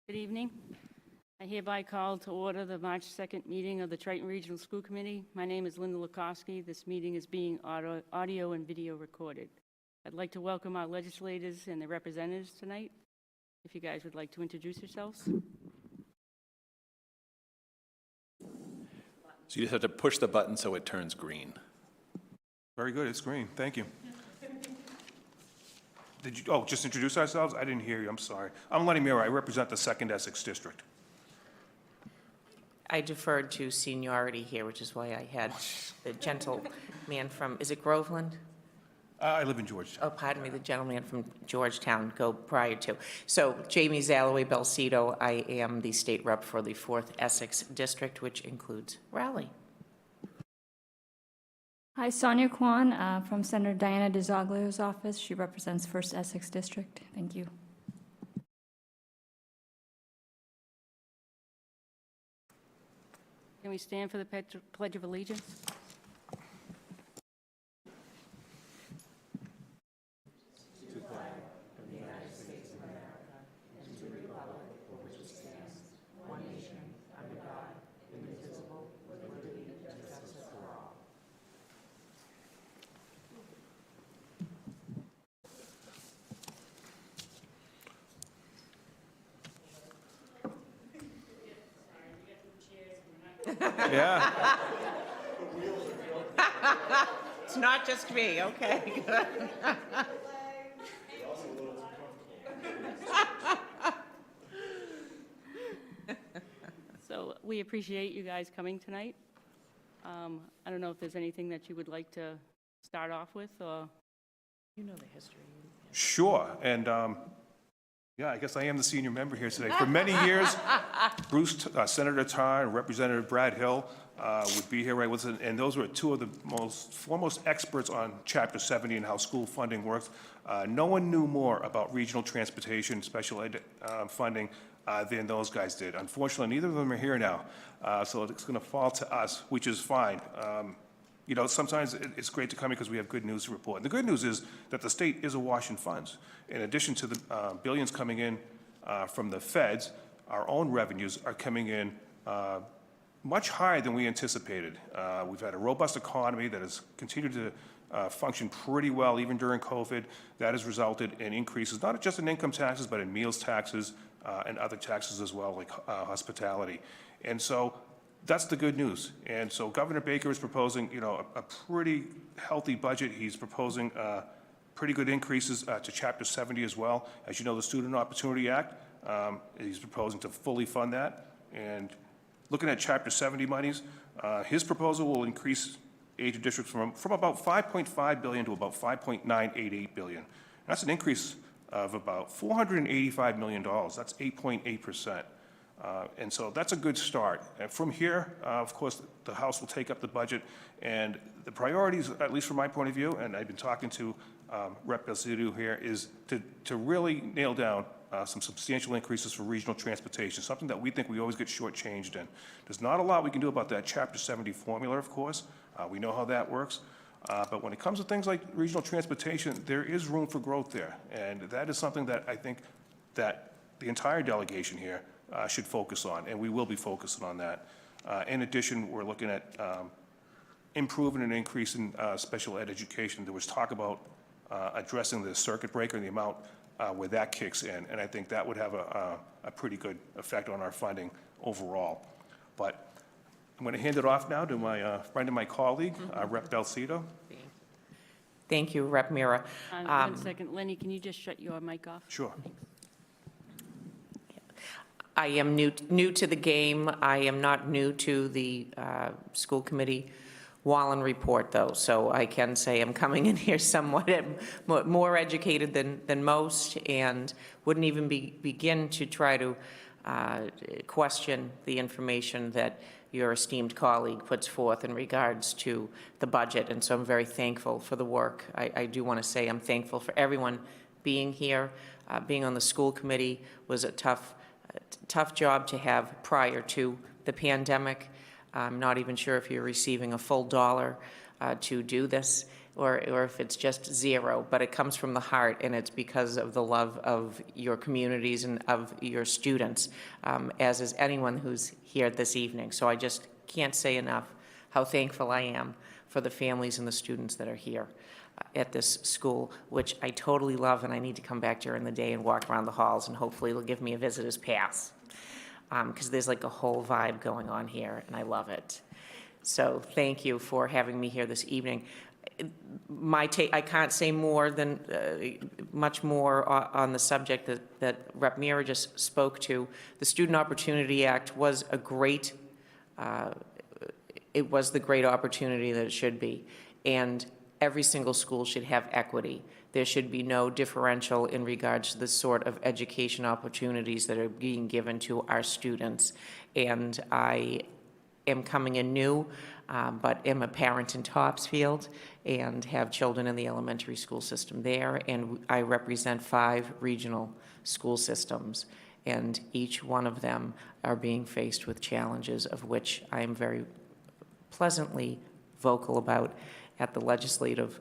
Good evening. I hereby call to order the March 2nd meeting of the Triton Regional School Committee. My name is Linda Lukowski. This meeting is being audio and video recorded. I'd like to welcome our legislators and their representatives tonight. If you guys would like to introduce yourselves. So you just have to push the button so it turns green. Very good, it's green, thank you. Did you, just introduce ourselves? I didn't hear you, I'm sorry. I'm Lenny Mira, I represent the 2nd Essex District. I deferred to seniority here, which is why I had the gentleman from, is it Groveland? I live in Georgetown. Oh, pardon me, the gentleman from Georgetown go prior to. So Jamie Zalloway Belcedo, I am the state rep for the 4th Essex District, which includes Raleigh. Hi, Sonia Kwan from Senator Diana DeZoglio's office. She represents 1st Essex District. Thank you. Can we stand for the Pledge of Allegiance? Yeah. It's not just me, okay. So we appreciate you guys coming tonight. I don't know if there's anything that you would like to start off with, or You know the history. Sure, and yeah, I guess I am the senior member here today. For many years, Bruce, Senator Ty, and Representative Brad Hill would be here right with us, and those were two of the foremost experts on Chapter 70 and how school funding works. No one knew more about regional transportation, special ed funding than those guys did. Unfortunately, neither of them are here now, so it's going to fall to us, which is fine. You know, sometimes it's great to come here because we have good news to report. And the good news is that the state is awash in funds. In addition to the billions coming in from the feds, our own revenues are coming in much higher than we anticipated. We've had a robust economy that has continued to function pretty well even during COVID. That has resulted in increases, not just in income taxes, but in meals taxes and other taxes as well, like hospitality. And so that's the good news. And so Governor Baker is proposing, you know, a pretty healthy budget. He's proposing pretty good increases to Chapter 70 as well. As you know, the Student Opportunity Act, he's proposing to fully fund that. And looking at Chapter 70 monies, his proposal will increase aid districts from about $5.5 billion to about $5.988 billion. That's an increase of about $485 million. That's 8.8%. And so that's a good start. And from here, of course, the House will take up the budget, and the priorities, at least from my point of view, and I've been talking to Rep. Belcedo here, is to really nail down some substantial increases for regional transportation, something that we think we always get shortchanged in. There's not a lot we can do about that Chapter 70 formula, of course. We know how that works. But when it comes to things like regional transportation, there is room for growth there. And that is something that I think that the entire delegation here should focus on, and we will be focusing on that. In addition, we're looking at improving and increasing special ed education. There was talk about addressing the circuit breaker and the amount where that kicks in, and I think that would have a pretty good effect on our funding overall. But I'm going to hand it off now to my friend and my colleague, Rep. Belcedo. Thank you, Rep. Mira. 1 second. Lenny, can you just shut your mic off? Sure. I am new to the game. I am not new to the school committee Wallen report, though, so I can say I'm coming in here somewhat more educated than most, and wouldn't even begin to try to question the information that your esteemed colleague puts forth in regards to the budget. And so I'm very thankful for the work. I do want to say I'm thankful for everyone being here. Being on the school committee was a tough job to have prior to the pandemic. I'm not even sure if you're receiving a full dollar to do this, or if it's just zero, but it comes from the heart, and it's because of the love of your communities and of your students, as is anyone who's here this evening. So I just can't say enough how thankful I am for the families and the students that are here at this school, which I totally love, and I need to come back during the day and walk around the halls, and hopefully they'll give me a visitor's pass, because there's like a whole vibe going on here, and I love it. So thank you for having me here this evening. I can't say more than, much more on the subject that Rep. Mira just spoke to. The Student Opportunity Act was a great, it was the great opportunity that it should be. And every single school should have equity. There should be no differential in regards to the sort of education opportunities that are being given to our students. And I am coming in new, but am a parent in Topsfield and have children in the elementary school system there. And I represent 5 regional school systems. And each one of them are being faced with challenges, of which I am very pleasantly vocal about at the legislative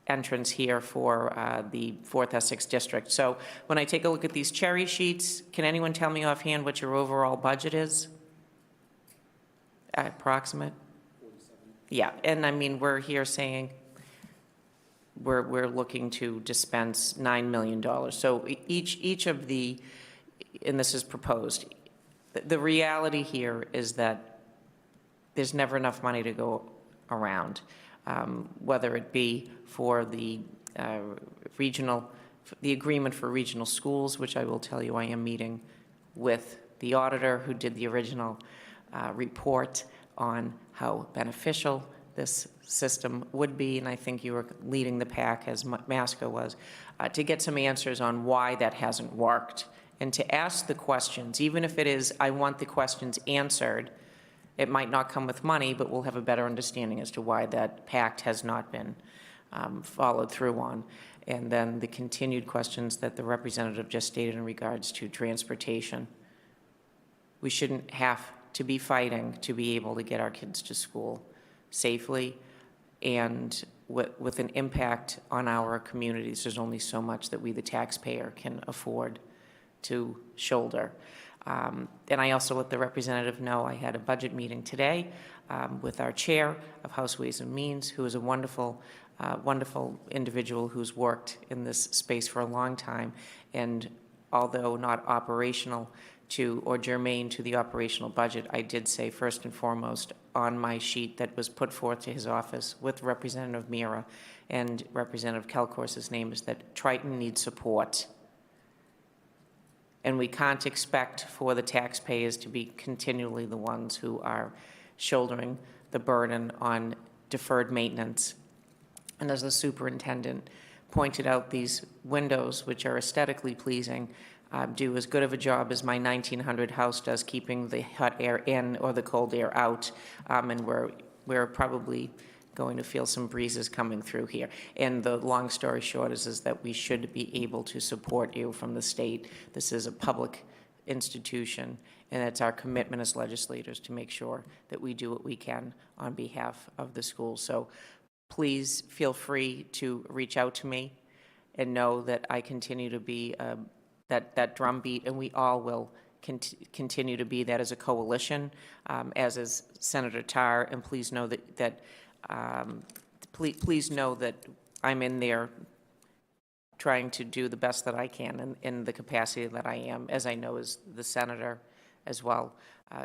entrance here for the 4th Essex District. So when I take a look at these cherry sheets, can anyone tell me offhand what your overall budget is? Approximate? 47. Yeah, and I mean, we're here saying we're looking to dispense $9 million. So each of the, and this is proposed, the reality here is that there's never enough money to go around, whether it be for the the agreement for regional schools, which I will tell you I am meeting with the auditor who did the original report on how beneficial this system would be, and I think you were leading the pack, as Masco was, to get some answers on why that hasn't worked, and to ask the questions, even if it is, I want the questions answered. It might not come with money, but we'll have a better understanding as to why that pact has not been followed through on. And then the continued questions that the representative just stated in regards to transportation. We shouldn't have to be fighting to be able to get our kids to school safely and with an impact on our communities. There's only so much that we, the taxpayer, can afford to shoulder. And I also let the representative know I had a budget meeting today with our chair of House Ways and Means, who is a wonderful, wonderful individual who's worked in this space for a long time. And although not operational to or germane to the operational budget, I did say first and foremost on my sheet that was put forth to his office with Representative Mira and Representative Kelcourse's name is that Triton needs support. And we can't expect for the taxpayers to be continually the ones who are shouldering the burden on deferred maintenance. And as the superintendent pointed out, these windows, which are aesthetically pleasing, do as good of a job as my 1900 house does keeping the hot air in or the cold air out. And we're probably going to feel some breezes coming through here. And the long story short is that we should be able to support you from the state. This is a public institution, and it's our commitment as legislators to make sure that we do what we can on behalf of the school. So please feel free to reach out to me and know that I continue to be that drumbeat, and we all will continue to be that as a coalition, as is Senator Tarr, and please know that please know that I'm in there trying to do the best that I can in the capacity that I am, as I know is the senator as well,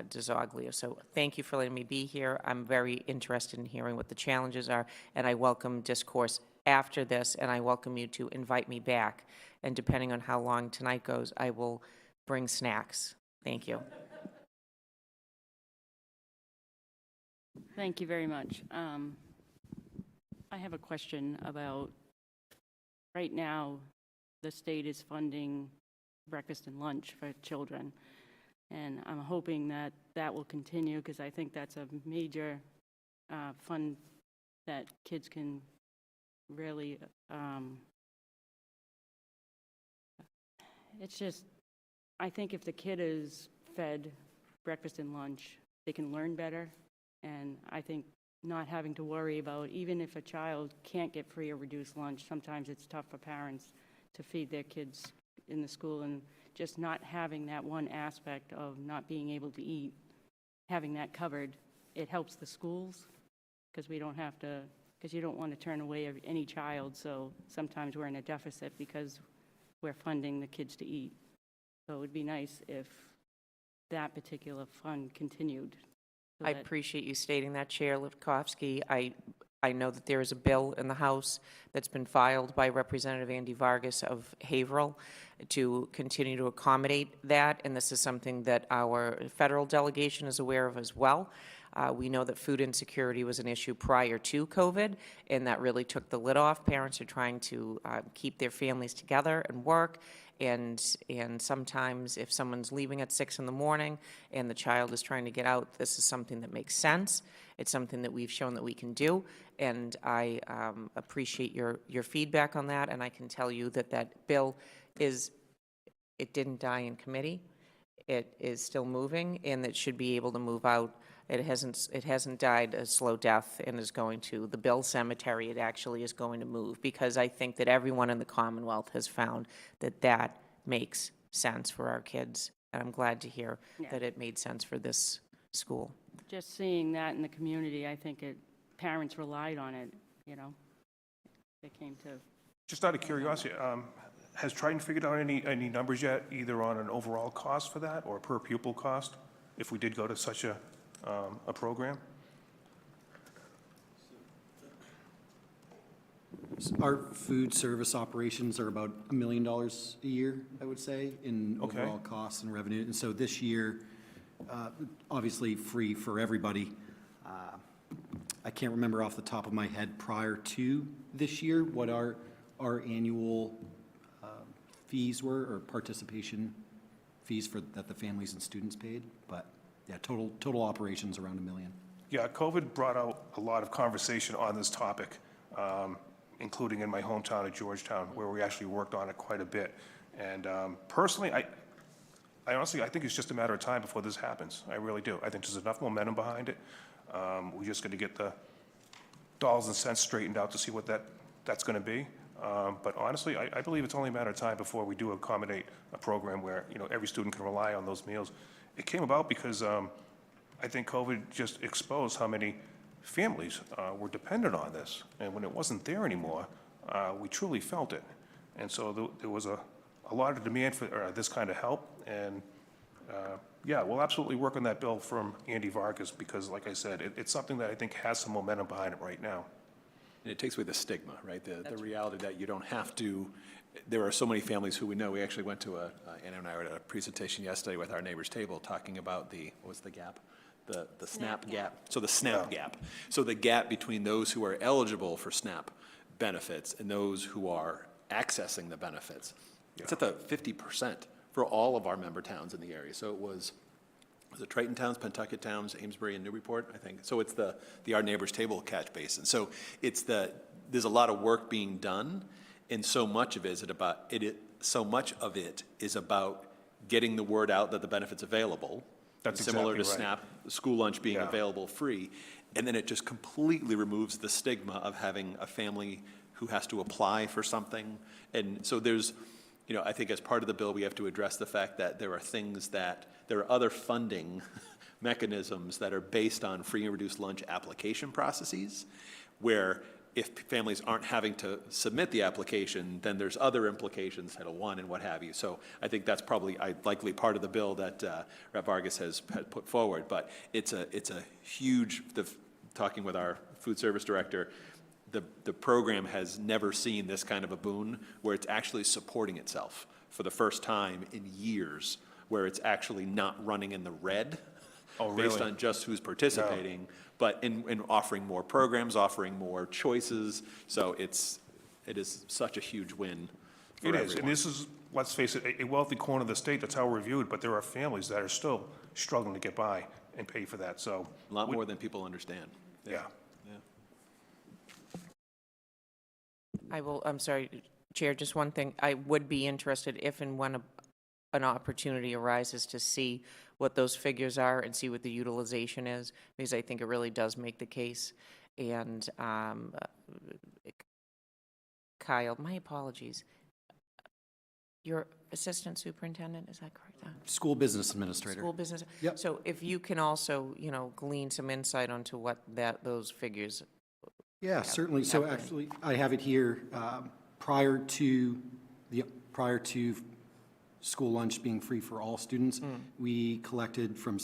DeZoglio. So thank you for letting me be here. I'm very interested in hearing what the challenges are, and I welcome discourse after this, and I welcome you to invite me back. And depending on how long tonight goes, I will bring snacks. Thank you. Thank you very much. I have a question about, right now, the state is funding breakfast and lunch for children. And I'm hoping that that will continue because I think that's a major fund that kids can really, it's just, I think if the kid is fed breakfast and lunch they can learn better. And I think not having to worry about, even if a child can't get free or reduced lunch, sometimes it's tough for parents to feed their kids in the school, and just not having that one aspect of not being able to eat, having that covered, it helps the schools, because we don't have to, because you don't want to turn away any child, so sometimes we're in a deficit because we're funding the kids to eat. So it would be nice if that particular fund continued. So I that- appreciate you stating that, Chair Lutkovsky. I know that there is a bill in the House that's been filed by Representative Andy Vargas of Haverhill to continue to accommodate that, and this is something that our federal delegation is aware of as well. We know that food insecurity was an issue prior to COVID, and that really took the lid off. Parents are trying to keep their families together and work, and sometimes if someone's leaving at 6 in the morning and the child is trying to get out, this is something that makes sense. It's something that we've shown that we can do, and I appreciate your feedback on that, and I can tell you that that bill it didn't die in committee. It is still moving, and it should be able to move out. It hasn't died a slow death and is going to the Bill Cemetery. It actually is going to move, because I think that everyone in the Commonwealth has found that that makes sense for our kids. And I'm glad to hear that it made sense for this school. Just seeing that in the community, I think parents relied on it, you know. They came to, Just out of curiosity, has Triton figured out any numbers yet, either on an overall cost for that or per pupil cost, if we did go to such a program? Our food service operations are about $1 million a year, I would say, in Okay. overall costs and revenue. And so this year, obviously free for everybody. I can't remember off the top of my head prior to this year what our annual fees were, or participation fees that the families and students paid. But yeah, total operations around $1 million. Yeah, COVID brought out a lot of conversation on this topic, including in my hometown of Georgetown, where we actually worked on it quite a bit. And personally, I honestly, I think it's just a matter of time before this happens. I really do. I think there's enough momentum behind it. We're just going to get the dollars and cents straightened out to see what that's going to be. But honestly, I believe it's only a matter of time before we do accommodate a program where, you know, every student can rely on those meals. It came about because I think COVID just exposed how many families were dependent on this. And when it wasn't there anymore, we truly felt it. And so there was a lot of demand for this kind of help. And yeah, we'll absolutely work on that bill from Andy Vargas, because like I said, it's something that I think has some momentum behind it right now. And it takes away the stigma, right? The reality that you don't have to, there are so many families who we know. We actually went to Anna and I were at a presentation yesterday with our neighbor's table talking about what was the gap? The SNAP gap. So the SNAP gap. So the gap between those who are eligible for SNAP benefits and those who are accessing the benefits. It's at the 50% for all of our member towns in the area. So it was Triton Towns, Pentucket Towns, Amesbury, and Newburyport, I think. So it's the Our Neighbors Table catch basin. So there's a lot of work being done, and so much of it is about getting the word out that the benefit's available. That's similar exactly to right. SNAP, school lunch being Yeah. available free, and then it just completely removes the stigma of having a family who has to apply for something. And so there's, you know, I think as part of the bill, we have to address the fact that there are other funding mechanisms that are based on free and reduced lunch application processes, where if families aren't having to submit the application, then there's other implications, Title I and what have you. So I think that's probably likely part of the bill that Rep. Vargas has put forward. But it's a huge, talking with our food service director, the program has never seen this kind of a boon where it's actually supporting itself for the first time in years, where it's actually not running in the red. Oh, really? Based on just who's participating, but in offering more programs, offering more choices. So it is such a huge win for It everyone. is, and this is, let's face it, a wealthy corner of the state. That's how we're viewed, but there are families that are still struggling to get by and pay for that, so. A lot more than people understand. Yeah. I'm sorry, Chair, just one thing. I would be interested if and when an opportunity arises to see what those figures are and see what the utilization is, because I think it really does make the case. And Kyle, my apologies. Your assistant superintendent, is that correct? School business administrator. School business? Yep. So if you can also, glean some insight onto what those figures. Yeah, certainly. So happening. actually, I have it here. Prior to school lunch being free for all students, we collected from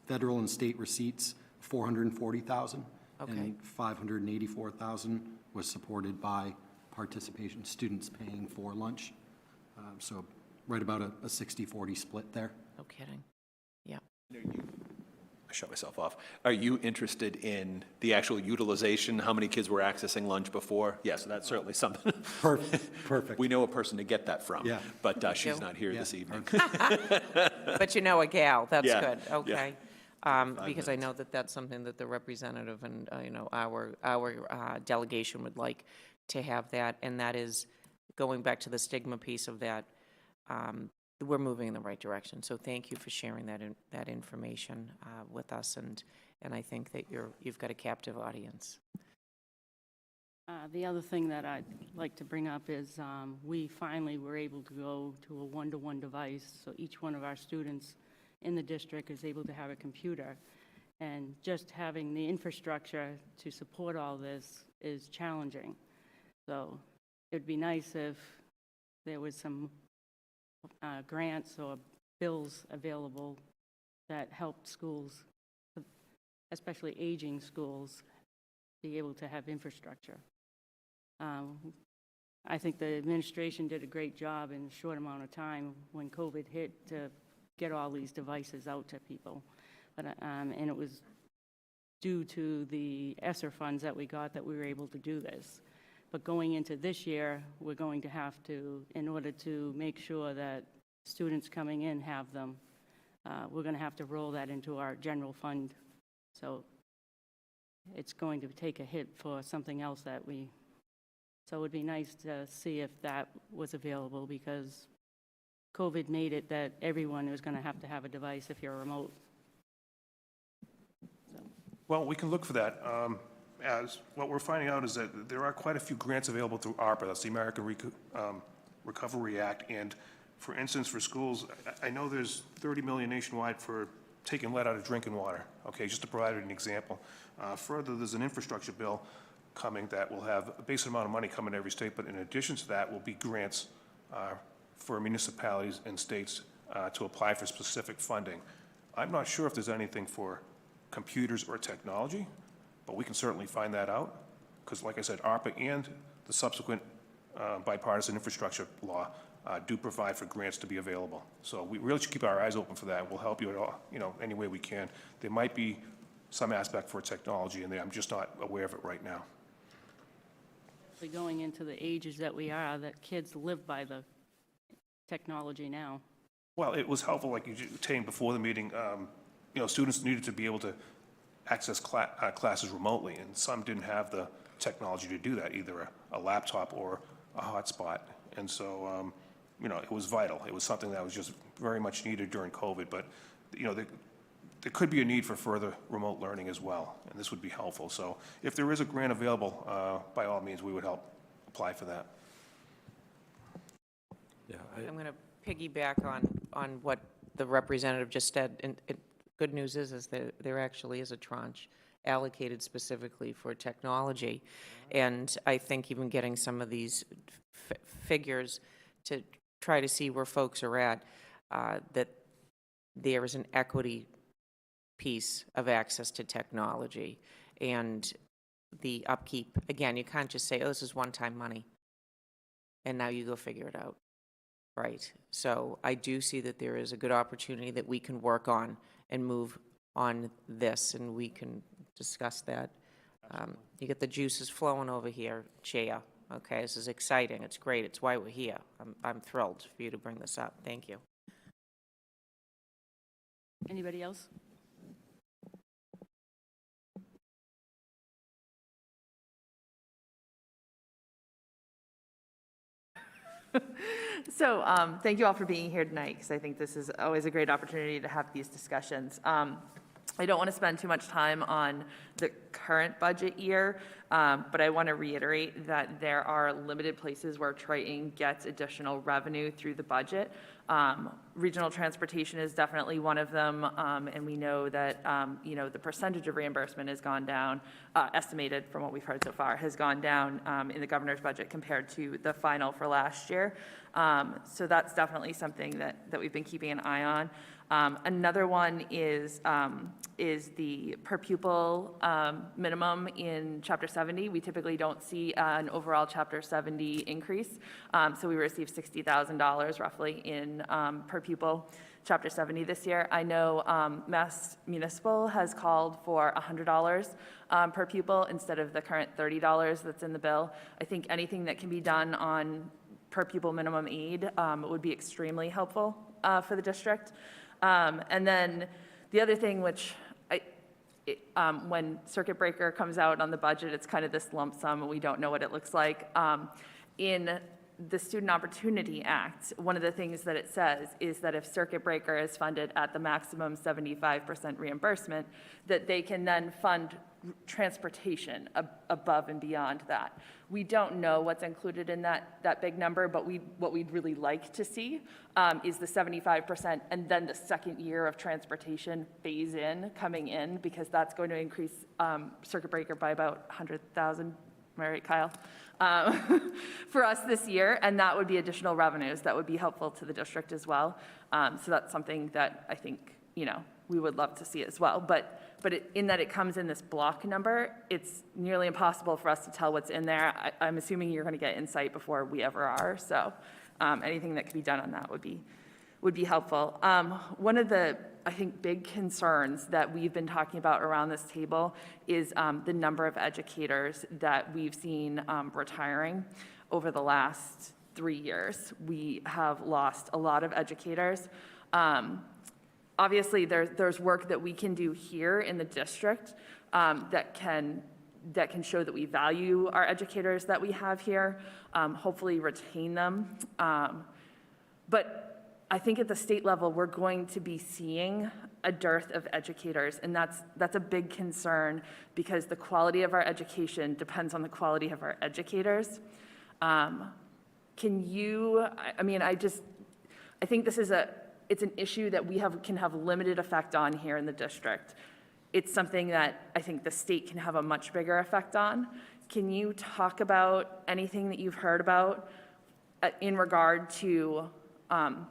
federal and state receipts 440,000, Okay. and 584,000 was supported by participation, students paying for lunch. So right about a 60-40 split there. No kidding. Yeah. I shut myself off. Are you interested in the actual utilization, how many kids were accessing lunch before? Yes, that's certainly something. Perfect. We know a person to get that from. Yeah. But she's do? not here Yeah. this evening. But you know a gal, that's Yeah, good, yeah. okay. Because I know that that's something that the representative and, our delegation would like to have that, and that is, going back to the stigma piece of that, we're moving in the right direction. So thank you for sharing that information with us, and I think that you've got a captive audience. The other thing that I'd like to bring up is we finally were able to go to a one-to-one device, so each one of our students in the district is able to have a computer. And just having the infrastructure to support all this is challenging. So it'd be nice if there was some grants or bills available that helped schools, especially aging schools, be able to have infrastructure. I think the administration did a great job in a short amount of time when COVID hit to get all these devices out to people. But, and it was due to the ESSER funds that we got that we were able to do this. But going into this year, we're going to have to, in order to make sure that students coming in have them, we're going to have to roll that into our general fund. So it's going to take a hit for something else that so it would be nice to see if that was available, because COVID made it that everyone was going to have a device if you're remote. Well, we can look for that. As what we're finding out is that there are quite a few grants available through ARPA, that's the American Recovery Act. And for instance, for schools, I know there's 30 million nationwide for taking lead out of drinking water, okay, just to provide an example. Further, there's an infrastructure bill coming that will have a basic amount of money coming to every state, but in addition to that will be grants for municipalities and states to apply for specific funding. I'm not sure if there's anything for computers or technology, but we can certainly find that out, because like I said, ARPA and the subsequent bipartisan infrastructure law do provide for grants to be available. So we really should keep our eyes open for that. We'll help you at all, any way we can. There might be some aspect for technology in there. I'm just not aware of it right now. Going into the ages that we are, that kids live by the technology now. Well, it was helpful, like you obtained before the meeting, students needed to be able to access classes remotely, and some didn't have the technology to do that, either a laptop or a hotspot. And so, it was vital. It was something that was just very much needed during COVID, but, there could be a need for further remote learning as well, and this would be helpful. So if there is a grant available, by all means, we would help apply for that. Yeah, I'm going to piggyback on what the representative just said. And good news is there actually is a tranche allocated specifically for technology. And I think even getting some of these figures to try to see where folks are at, that there is an equity piece of access to technology and the upkeep. Again, you can't just say, oh, this is one-time money, and now you go figure it out. Right. So I do see that there is a good opportunity that we can work on and move on this, and we can discuss that. You get the juices flowing over here, Chair. Okay, this is exciting. It's great. It's why we're here. I'm thrilled for you to bring this up. Thank you. Anybody else? So thank you all for being here tonight, because I think this is always a great opportunity to have these discussions. I don't want to spend too much time on the current budget year, but I want to reiterate that there are limited places where Triton gets additional revenue through the budget. Regional transportation is definitely one of them, and we know that, the percentage of reimbursement has gone down, estimated from what we've heard so far, has gone down in the governor's budget compared to the final for last year. So that's definitely something that we've been keeping an eye on. Another one is the per pupil minimum in Chapter 70. We typically don't see an overall Chapter 70 increase. So we received $60,000 roughly in per pupil Chapter 70 this year. I know Mass Municipal has called for $100 per pupil instead of the current $30 that's in the bill. I think anything that can be done on per pupil minimum aid would be extremely helpful for the district. And then the other thing, which when circuit breaker comes out on the budget, it's kind of this lump sum and we don't know what it looks like. In the Student Opportunity Act, one of the things that it says is that if circuit breaker is funded at the maximum 75% reimbursement, that they can then fund transportation above and beyond that. We don't know what's included in that big number, but what we'd really like to see is the 75% and then the second year of transportation phase in, coming in, because that's going to increase circuit breaker by about 100,000, am I right, Kyle? For us this year, and that would be additional revenues that would be helpful to the district as well. So that's something that I think, we would love to see as well. But in that it comes in this block number, it's nearly impossible for us to tell what's in there. I'm assuming you're going to get insight before we ever are. So anything that could be done on that would be helpful. One of the, I think, big concerns that we've been talking about around this table is the number of educators that we've seen retiring over the last 3 years. We have lost a lot of educators. Obviously, there's work that we can do here in the district that can show that we value our educators that we have here, hopefully retain them. But I think at the state level, we're going to be seeing a dearth of educators, and that's a big concern because the quality of our education depends on the quality of our educators. I think it's an issue that can have limited effect on here in the district. It's something that I think the state can have a much bigger effect on. Can you talk about anything that you've heard about in regard to kind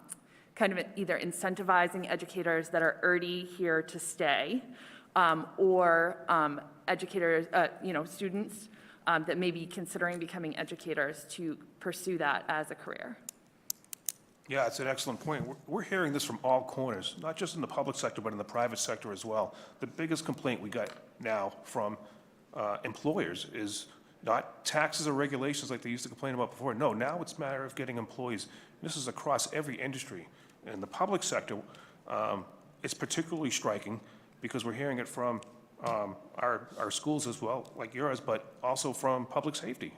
of either incentivizing educators that are already here to stay or educators, students that may be considering becoming educators to pursue that as a career? Yeah, it's an excellent point. We're hearing this from all corners, not just in the public sector, but in the private sector as well. The biggest complaint we got now from employers is not taxes or regulations like they used to complain about before. No, now it's a matter of getting employees. This is across every industry. In the public sector, it's particularly striking because we're hearing it from our schools as well, like yours, but also from public safety.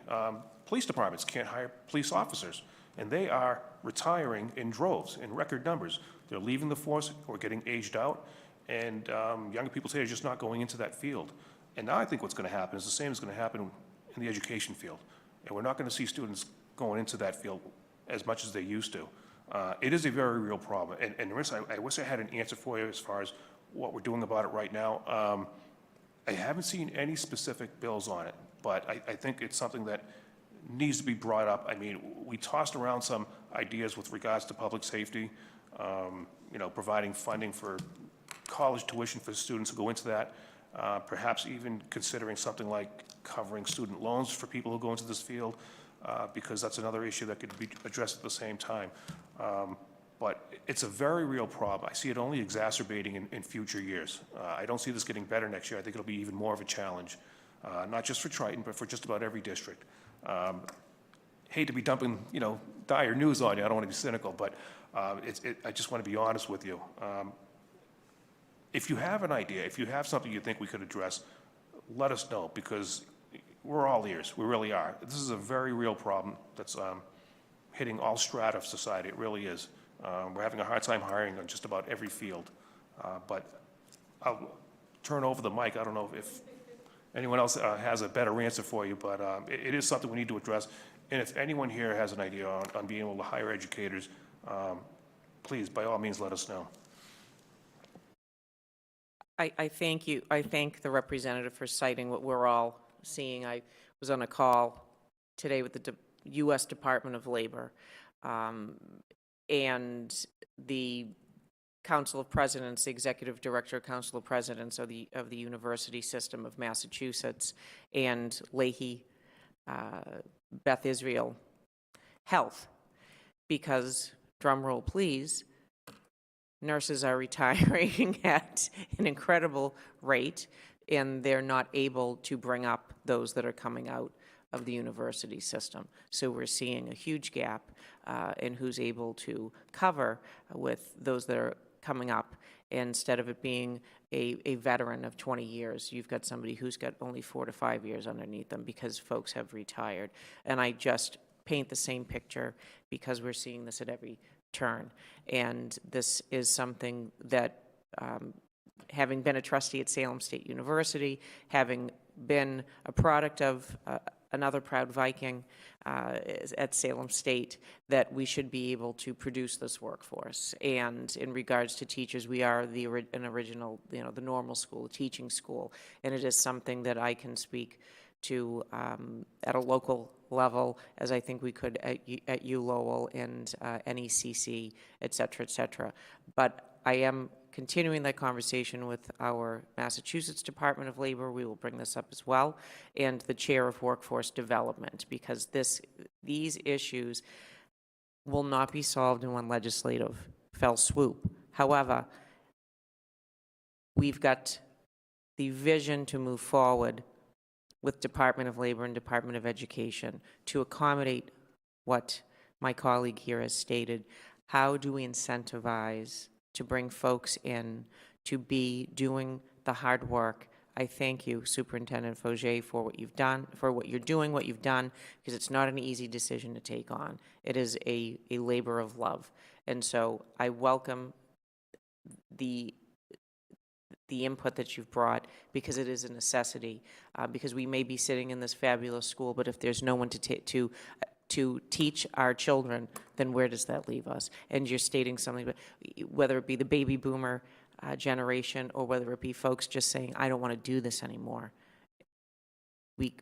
Police departments can't hire police officers, and they are retiring in droves, in record numbers. They're leaving the force or getting aged out, and younger people say they're just not going into that field. And now I think what's going to happen is the same is going to happen in the education field. And we're not going to see students going into that field as much as they used to. It is a very real problem. And Marissa, I wish I had an answer for you as far as what we're doing about it right now. I haven't seen any specific bills on it, but I think it's something that needs to be brought up. I mean, we tossed around some ideas with regards to public safety, providing funding for college tuition for students who go into that, perhaps even considering something like covering student loans for people who go into this field, because that's another issue that could be addressed at the same time. But it's a very real problem. I see it only exacerbating in future years. I don't see this getting better next year. I think it'll be even more of a challenge, not just for Triton, but for just about every district. Hate to be dumping, dire news on you. I don't want to be cynical, but I just want to be honest with you. If you have an idea, if you have something you think we could address, let us know, because we're all ears. We really are. This is a very real problem that's hitting all strata of society. It really is. We're having a hard time hiring on just about every field. But I'll turn over the mic. I don't know if anyone else has a better answer for you, but it is something we need to address. And if anyone here has an idea on being able to hire educators, please, by all means, let us know. I thank you. I thank the representative for citing what we're all seeing. I was on a call today with the U.S. Department of Labor and the Council of Presidents, the Executive Director, Council of Presidents of the University System of Massachusetts, and Leahy Beth Israel Health, because, drum roll please, nurses are retiring at an incredible rate, and they're not able to bring up those that are coming out of the university system. So we're seeing a huge gap in who's able to cover with those that are coming up. Instead of it being a veteran of 20 years, you've got somebody who's got only 4 to 5 years underneath them because folks have retired. And I just paint the same picture because we're seeing this at every turn. And this is something that, having been a trustee at Salem State University, having been a product of another proud Viking at Salem State, that we should be able to produce this workforce. And in regards to teachers, we are an original, the normal school, teaching school, and it is something that I can speak to at a local level, as I think we could at U Lowell and NECC, et cetera, et cetera. But I am continuing that conversation with our Massachusetts Department of Labor. We will bring this up as well, and the Chair of Workforce Development, because these issues will not be solved in one legislative fell swoop. However, we've got the vision to move forward with Department of Labor and Department of Education to accommodate what my colleague here has stated. How do we incentivize to bring folks in to be doing the hard work? I thank you, Superintendent Fauger, for what you've done, for what you're doing, what you've done, because it's not an easy decision to take on. It is a labor of love. And so I welcome the input that you've brought, because it is a necessity, because we may be sitting in this fabulous school, but if there's no one to teach our children, then where does that leave us? And you're stating something, but whether it be the baby boomer generation or whether it be folks just saying, I don't want to do this anymore,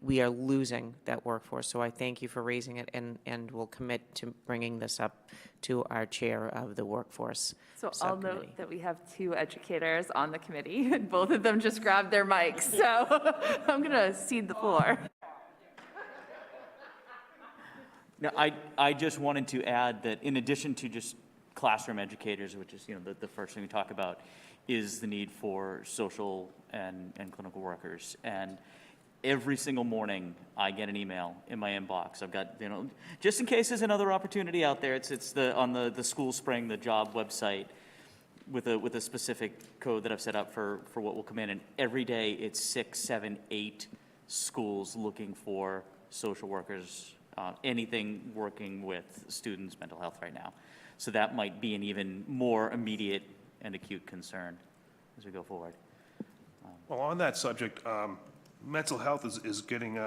we are losing that workforce. So I thank you for raising it, and will commit to bringing this up to our chair of the workforce So subcommittee. I'll note that we have 2 educators on the committee, and both of them just grabbed their mics. So I'm going to cede the floor. Now, I just wanted to add that in addition to just classroom educators, which is, the first thing we talk about, is the need for social and clinical workers. And every single morning, I get an email in my inbox. I've got, just in case there's another opportunity out there, it's on the School Spring, the job website, with a specific code that I've set up for what will come in. And every day, it's 6, 7, 8 schools looking for social workers, anything working with students' mental health right now. So that might be an even more immediate and acute concern as we go forward. Well, on that subject, mental health is getting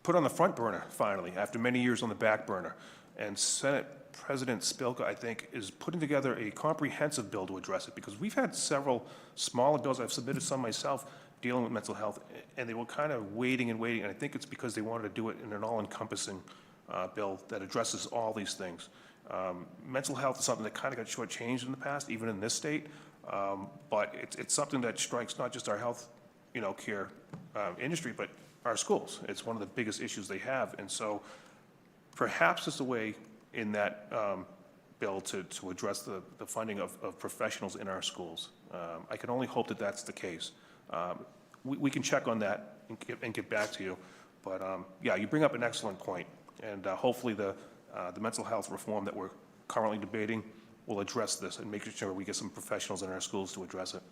put on the front burner, finally, after many years on the back burner. And Senate President Spilka, I think, is putting together a comprehensive bill to address it, because we've had several smaller bills. I've submitted some myself dealing with mental health, and they were kind of waiting and waiting. And I think it's because they wanted to do it in an all-encompassing bill that addresses all these things. Mental health is something that kind of got shortchanged in the past, even in this state. But it's something that strikes not just our health, care industry, but our schools. It's one of the biggest issues they have. And so perhaps there's a way in that bill to address the funding of professionals in our schools. I can only hope that that's the case. We can check on that and get back to you. But yeah, you bring up an excellent point. And hopefully the mental health reform that we're currently debating will address this and make sure we get some professionals in our schools to address it.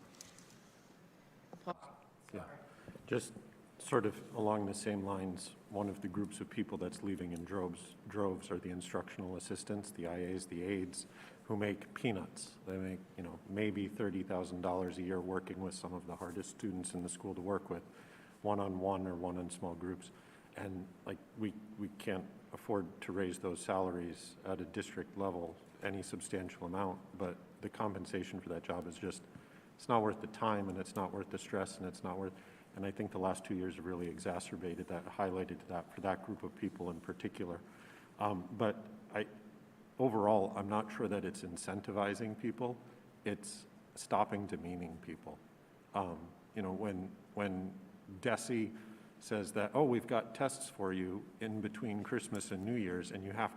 Yeah, just Sort of along the same lines, one of the groups of people that's leaving in droves are the instructional assistants, the IAs, the aides, who make peanuts. They make, maybe $30,000 a year working with some of the hardest students in the school to work with, one-on-one or one in small groups. And like, we can't afford to raise those salaries at a district level any substantial amount, but the compensation for that job is just, it's not worth the time, and it's not worth the stress, and it's not worth, and I think the last 2 years have really exacerbated that, highlighted that for that group of people in particular. But overall, I'm not sure that it's incentivizing people. It's stopping demeaning people. When DESE says that, oh, we've got tests for you in between Christmas and New Year's, and you have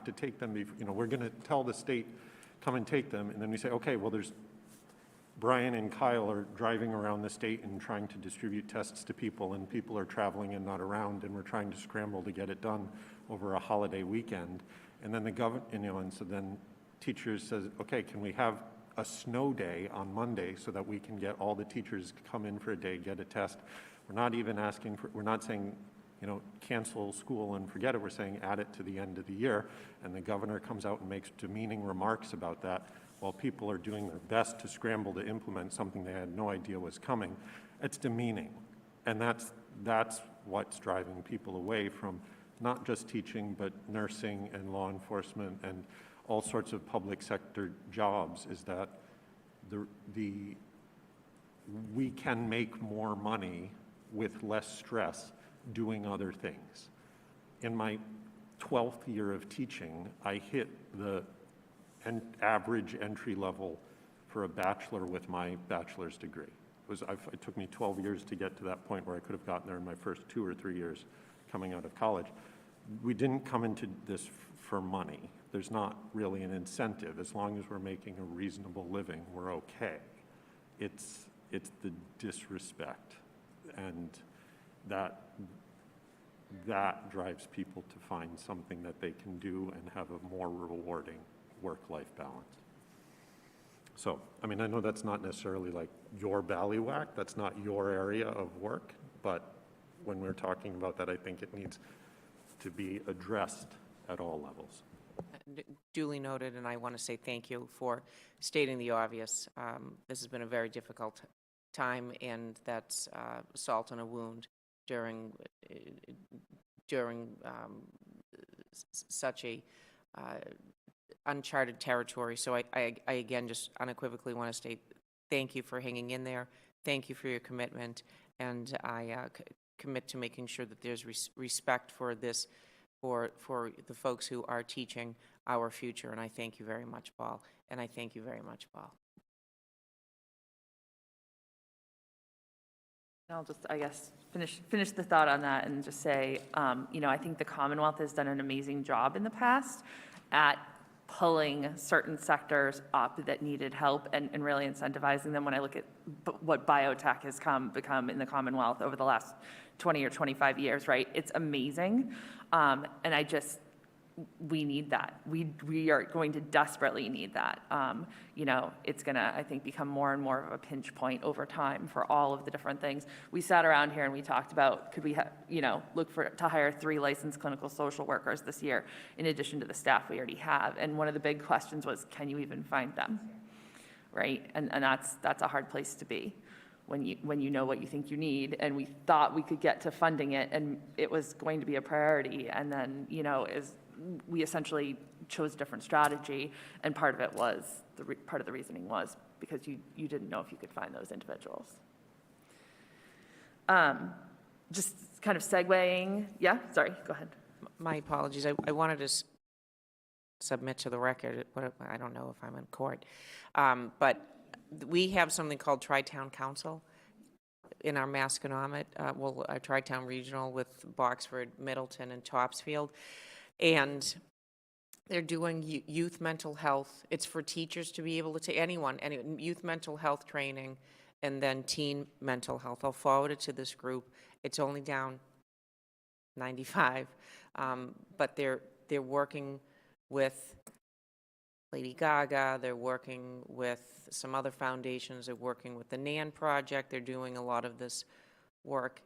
to take them. We're going to tell the state, come and take them, and then we say, okay, well, there's Brian and Kyle are driving around the state and trying to distribute tests to people, and people are traveling and not around, and we're trying to scramble to get it done over a holiday weekend. And then and so then teachers says, okay, can we have a snow day on Monday so that we can get all the teachers come in for a day, get a test? We're not even asking for, we're not saying, cancel school and forget it. We're saying add it to the end of the year. And the governor comes out and makes demeaning remarks about that while people are doing their best to scramble to implement something they had no idea was coming. It's demeaning. And that's what's driving people away from not just teaching, but nursing and law enforcement and all sorts of public sector jobs, is that we can make more money with less stress doing other things. In my 12th year of teaching, I hit the average entry level for a bachelor with my bachelor's degree. It took me 12 years to get to that point where I could have gotten there in my first 2 or 3 years coming out of college. We didn't come into this for money. There's not really an incentive. As long as we're making a reasonable living, we're okay. It's the disrespect, and that drives people to find something that they can do and have a more rewarding work-life balance. So, I know that's not necessarily like your ballywhack, that's not your area of work, but when we're talking about that, I think it needs to be addressed at all levels. Duly noted, and I want to say thank you for stating the obvious. This has been a very difficult time, and that's salt in a wound during such a uncharted territory. So I again just unequivocally want to state thank you for hanging in there. Thank you for your commitment, and I commit to making sure that there's respect for this, for the folks who are teaching our future. And I thank you very much, Paul. And I thank you very much, Paul. I'll just, I guess, finish the thought on that and just say, I think the Commonwealth has done an amazing job in the past at pulling certain sectors up that needed help and really incentivizing them. When I look at what biotech has become in the Commonwealth over the last 20 or 25 years, right? It's amazing. And we need that. We are going to desperately need that. It's going to, I think, become more and more of a pinch point over time for all of the different things. We sat around here and we talked about, could we look to hire 3 licensed clinical social workers this year in addition to the staff we already have. And one of the big questions was, can you even find them, right? And that's a hard place to be when you know what you think you need. And we thought we could get to funding it, and it was going to be a priority. And then, we essentially chose a different strategy, and part of it was, part of the reasoning was because you didn't know if you could find those individuals. Just kind of segueing, yeah, sorry, go ahead. My apologies. I wanted to submit to the record, but I don't know if I'm in court, but we have something called Tri-Town Council in our Masconomet, our Tri-Town Regional with Boxford, Middleton, and Topsfield. And they're doing youth mental health. It's for teachers to be able to take anyone, youth mental health training, and then teen mental health. I'll forward it to this group. It's only down 95, but they're working with Lady Gaga. They're working with some other foundations. They're working with the NAN project. They're doing a lot of this work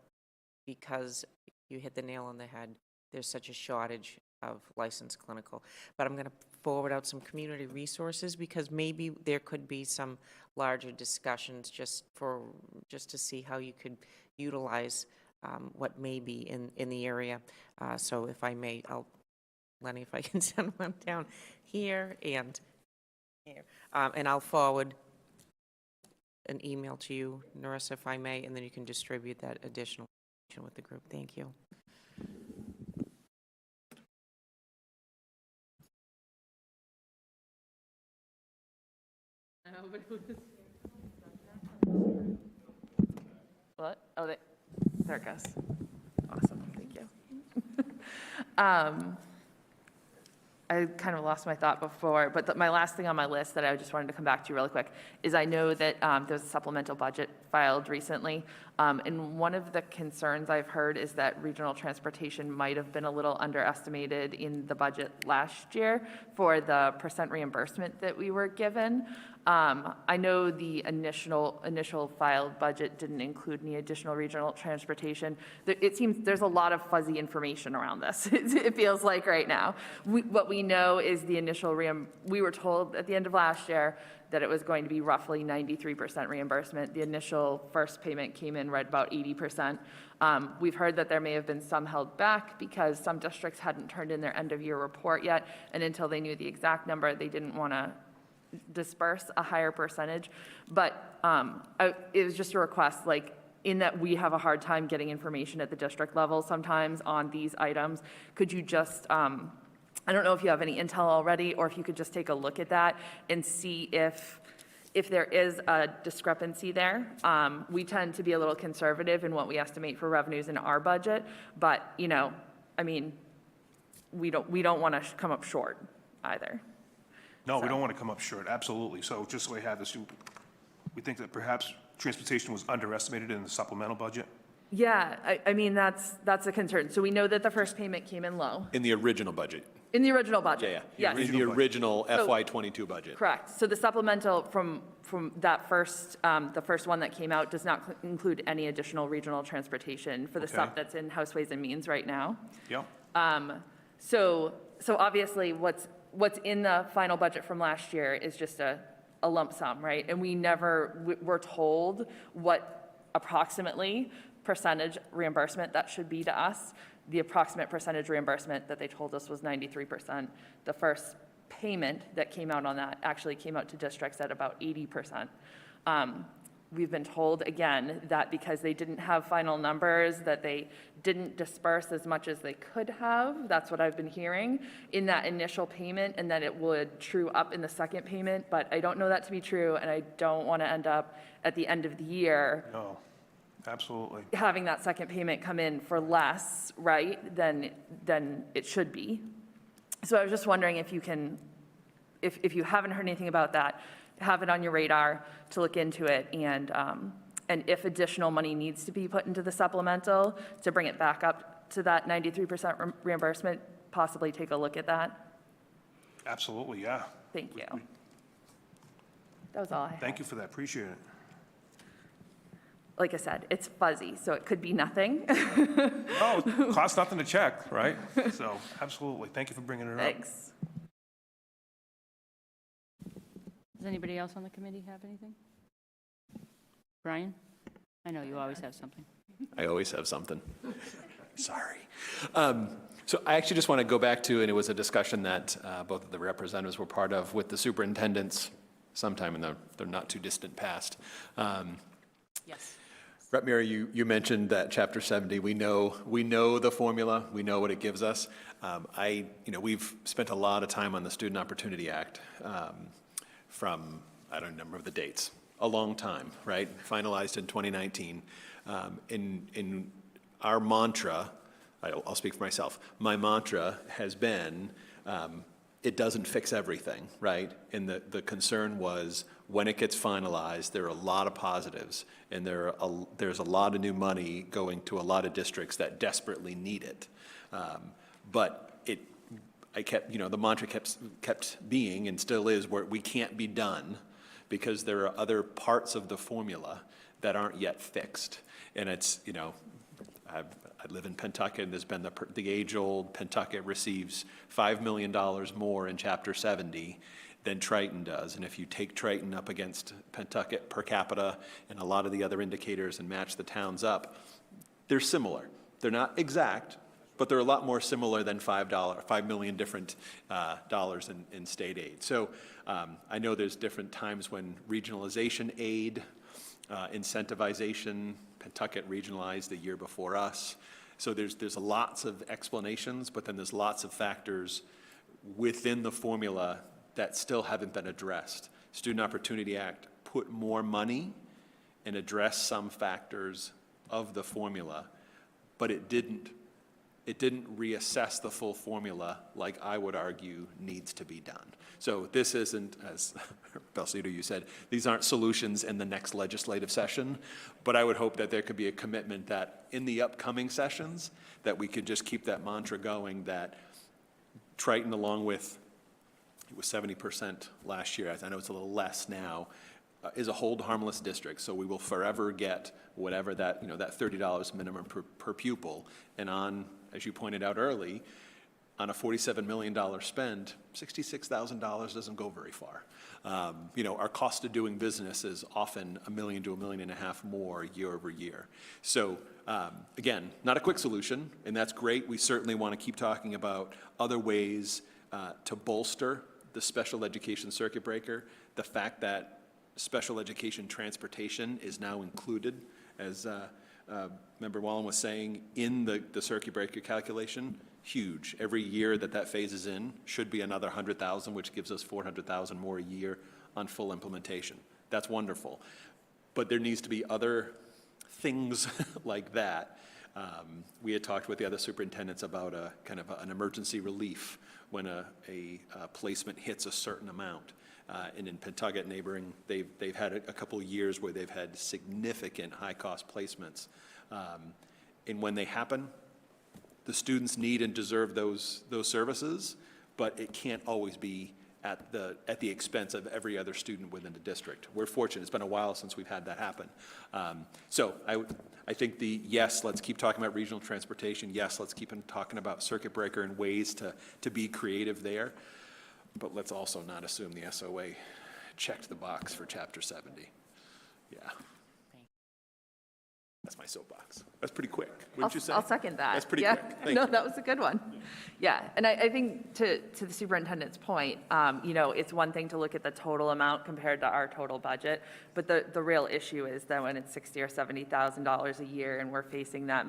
because you hit the nail on the head. There's such a shortage of licensed clinical. But I'm going to forward out some community resources because maybe there could be some larger discussions just to see how you could utilize what may be in the area. So if I may, Lenny, if I can send one down here and here. And I'll forward an email to you, Narissa, if I may, and then you can distribute that additional information with the group. Thank you. What? Oh, there it goes. Awesome, thank you. I kind of lost my thought before, but my last thing on my list that I just wanted to come back to really quick is I know that there's a supplemental budget filed recently, and one of the concerns I've heard is that regional transportation might have been a little underestimated in the budget last year for the % reimbursement that we were given. I know the initial filed budget didn't include any additional regional transportation. It seems there's a lot of fuzzy information around this, it feels like right now. What we know is the initial we were told at the end of last year that it was going to be roughly 93% reimbursement. The initial first payment came in right about 80%. We've heard that there may have been some held back because some districts hadn't turned in their end of year report yet, and until they knew the exact number, they didn't want to disperse a higher percentage. But it was just a request, like, in that we have a hard time getting information at the district level sometimes on these items. Could you just, I don't know if you have any intel already, or if you could just take a look at that and see if there is a discrepancy there. We tend to be a little conservative in what we estimate for revenues in our budget, but, you know, I mean, we don't want to come up short either. No, we don't want to come up short, absolutely. So just so we have this, we think that perhaps transportation was underestimated in the supplemental budget? Yeah, I mean, that's a concern. So we know that the first payment came in low. In the original budget. In the original budget? Yeah. Yes. In the original So- FY22 budget. Correct. So the supplemental from that first, the first one that came out does not include any additional regional transportation for the Okay. stuff that's in House Ways and Means right now. Yep. So obviously, what's in the final budget from last year is just a lump sum, right? And we're told what approximately percentage reimbursement that should be to us. The approximate percentage reimbursement that they told us was 93%. The first payment that came out on that actually came out to districts at about 80%. We've been told, again, that because they didn't have final numbers, that they didn't disperse as much as they could have. That's what I've been hearing in that initial payment, and that it would true up in the second payment. But I don't know that to be true, and I don't want to end up at the end of the year No, absolutely. having that second payment come in for less, right, than it should be. So I was just wondering if you can, if you haven't heard anything about that, have it on your radar to look into it, and if additional money needs to be put into the supplemental to bring it back up to that 93% reimbursement, possibly take a look at that. Absolutely, yeah. Thank you. That was all I had. Thank you for that, appreciate it. Like I said, it's fuzzy, so it could be nothing. Oh, it costs nothing to check, right? So, absolutely, thank you for bringing it up. Thanks. Does anybody else on the committee have anything? Brian? I know you always have something. I always have something. Sorry. So I actually just want to go back to, and it was a discussion that both of the representatives were part of with the superintendents sometime in the not too distant past. Yes. Rep. Mary, you mentioned that Chapter 70, we know the formula, we know what it gives us. We've spent a lot of time on the Student Opportunity Act from, I don't remember the dates, a long time, right? Finalized in 2019. In our mantra, I'll speak for myself, my mantra has been, it doesn't fix everything, right? And the concern was, when it gets finalized, there are a lot of positives, and there's a lot of new money going to a lot of districts that desperately need it. But the mantra kept being, and still is, where we can't be done because there are other parts of the formula that aren't yet fixed. And it's, I live in Pentucket, and there's been the age-old Pentucket receives $5 million more in Chapter 70 than Triton does. And if you take Triton up against Pentucket per capita and a lot of the other indicators and match the towns up, they're similar. They're not exact, but they're a lot more similar than $5 million different dollars in state aid. So I know there's different times when regionalization aid, incentivization, Pentucket regionalized the year before us. So there's lots of explanations, but then there's lots of factors within the formula that still haven't been addressed. Student Opportunity Act put more money and addressed some factors of the formula, but it didn't reassess the full formula like I would argue needs to be done. So this isn't, as Belcito, you said, these aren't solutions in the next legislative session, but I would hope that there could be a commitment that in the upcoming sessions that we could just keep that mantra going that Triton, along with, it was 70% last year, I know it's a little less now, is a hold harmless district. So we will forever get whatever that, that $30 minimum per pupil. And on, as you pointed out early, on a $47 million spend, $66,000 doesn't go very far. Our cost of doing business is often $1 million to $1.5 million more year over year. So again, not a quick solution, and that's great. We certainly want to keep talking about other ways to bolster the special education circuit breaker. The fact that special education transportation is now included, as Member Wallen was saying, in the circuit breaker calculation, huge. Every year that phases in should be another 100,000, which gives us 400,000 more a year on full implementation. That's wonderful. But there needs to be other things like that. We had talked with the other superintendents about a kind of an emergency relief when a placement hits a certain amount. And in Pentucket neighboring, they've had a couple of years where they've had significant high-cost placements. And when they happen, the students need and deserve those services, but it can't always be at the expense of every other student within the district. We're fortunate. It's been a while since we've had that happen. So I think yes, let's keep talking about regional transportation. Yes, let's keep talking about circuit breaker and ways to be creative there. But let's also not assume the SOA checked the box for Chapter 70. Yeah. That's my soapbox. That's pretty quick, wouldn't you say? I'll second that. That's pretty yeah. quick. Thank No, you. that was a good one. Yeah, and I think to the superintendent's point, it's one thing to look at the total amount compared to our total budget, but the real issue is that when it's $60,000 or $70,000 a year and we're facing that $1.5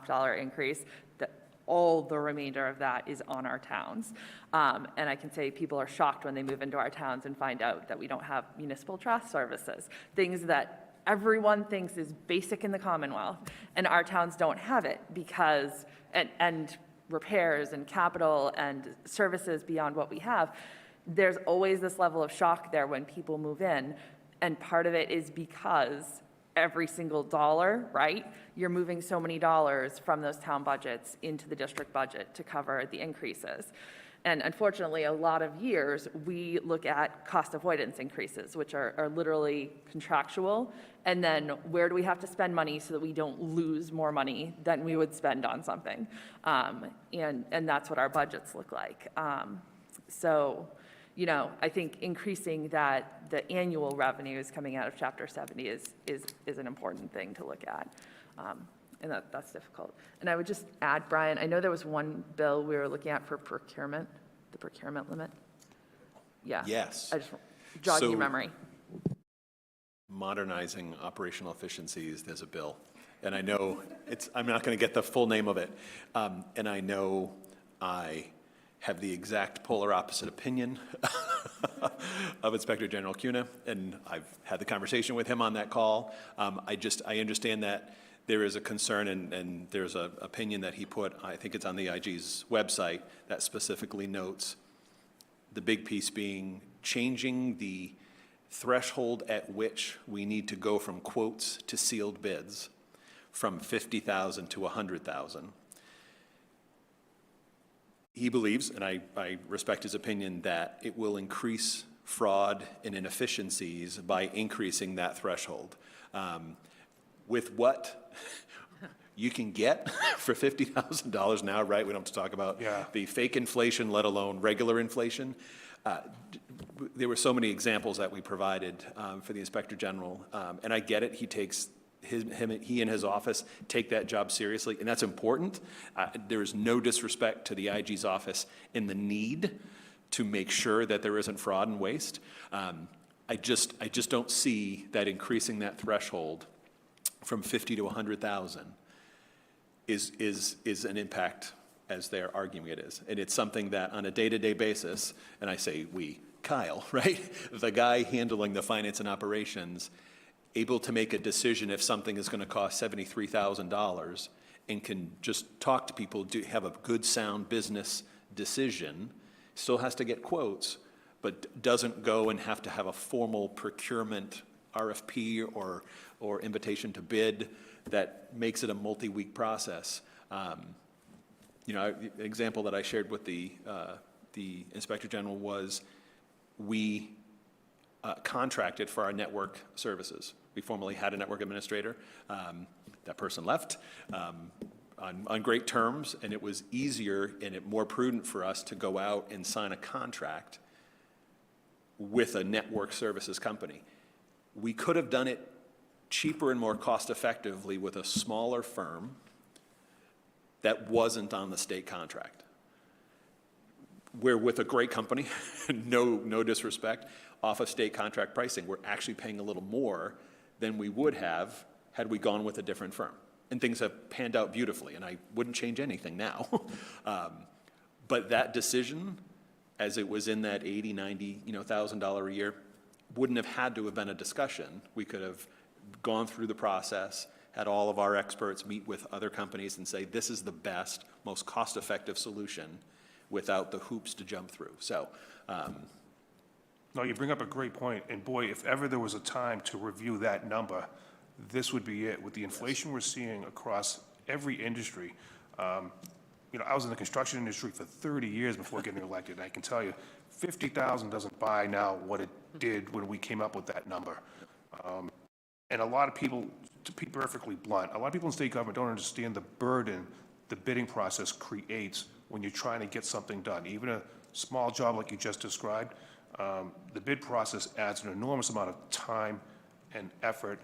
million increase, that all the remainder of that is on our towns. And I can say people are shocked when they move into our towns and find out that we don't have municipal trash services, things that everyone thinks is basic in the Commonwealth, and our towns don't have it because, and repairs and capital and services beyond what we have. There's always this level of shock there when people move in, and part of it is because every single dollar, right? You're moving so many dollars from those town budgets into the district budget to cover the increases. And unfortunately, a lot of years, we look at cost avoidance increases, which are literally contractual. And then where do we have to spend money so that we don't lose more money than we would spend on something? And that's what our budgets look like. So, I think increasing the annual revenues coming out of Chapter 70 is an important thing to look at. And that's difficult. And I would just add, Brian, I know there was one bill we were looking at for procurement, the procurement limit. Yeah. Yes. I just jogging So- your memory. Modernizing operational efficiencies, there's a bill. And I know I'm not going to get the full name of it. And I know I have the exact polar opposite opinion of Inspector General Cuna, and I've had the conversation with him on that call. I understand that there is a concern, and there's an opinion that he put, I think it's on the IG's website, that specifically notes the big piece being changing the threshold at which we need to go from quotes to sealed bids from 50,000 to 100,000. He believes, and I respect his opinion, that it will increase fraud and inefficiencies by increasing that threshold. With what you can get for $50,000 now, right? We don't have to talk about Yeah. the fake inflation, let alone regular inflation. There were so many examples that we provided for the Inspector General, and I get it. He takes he and his office take that job seriously, and that's important. There is no disrespect to the IG's office in the need to make sure that there isn't fraud and waste. I just don't see that increasing that threshold from 50 to 100,000 is an impact as they're arguing it is. And it's something that on a day-to-day basis, and I say we, Kyle, right? The guy handling the finance and operations, able to make a decision if something is going to cost $73,000 and can just talk to people, have a good, sound business decision, still has to get quotes, but doesn't go and have to have a formal procurement RFP or invitation to bid that makes it a multi-week process. You know, the example that I shared with the Inspector General was we contracted for our network services. We formerly had a network administrator. That person left on great terms, and it was easier and more prudent for us to go out and sign a contract with a network services company. We could have done it cheaper and more cost-effectively with a smaller firm that wasn't on the state contract. We're with a great company, no disrespect, off of state contract pricing. We're actually paying a little more than we would have had we gone with a different firm. And things have panned out beautifully, and I wouldn't change anything now. But that decision, as it was in that $80,000, $90,000 a year, wouldn't have had to have been a discussion. We could have gone through the process, had all of our experts meet with other companies and say, this is the best, most cost-effective solution without the hoops to jump through. So, No, you bring up a great point, and boy, if ever there was a time to review that number, this would be it. With the inflation we're seeing across every industry, you know, I was in the construction industry for 30 years before getting elected, and I can tell you, 50,000 doesn't buy now what it did when we came up with that number. And a lot of people, to be perfectly blunt, a lot of people in state government don't understand the burden the bidding process creates when you're trying to get something done. Even a small job like you just described, the bid process adds an enormous amount of time and effort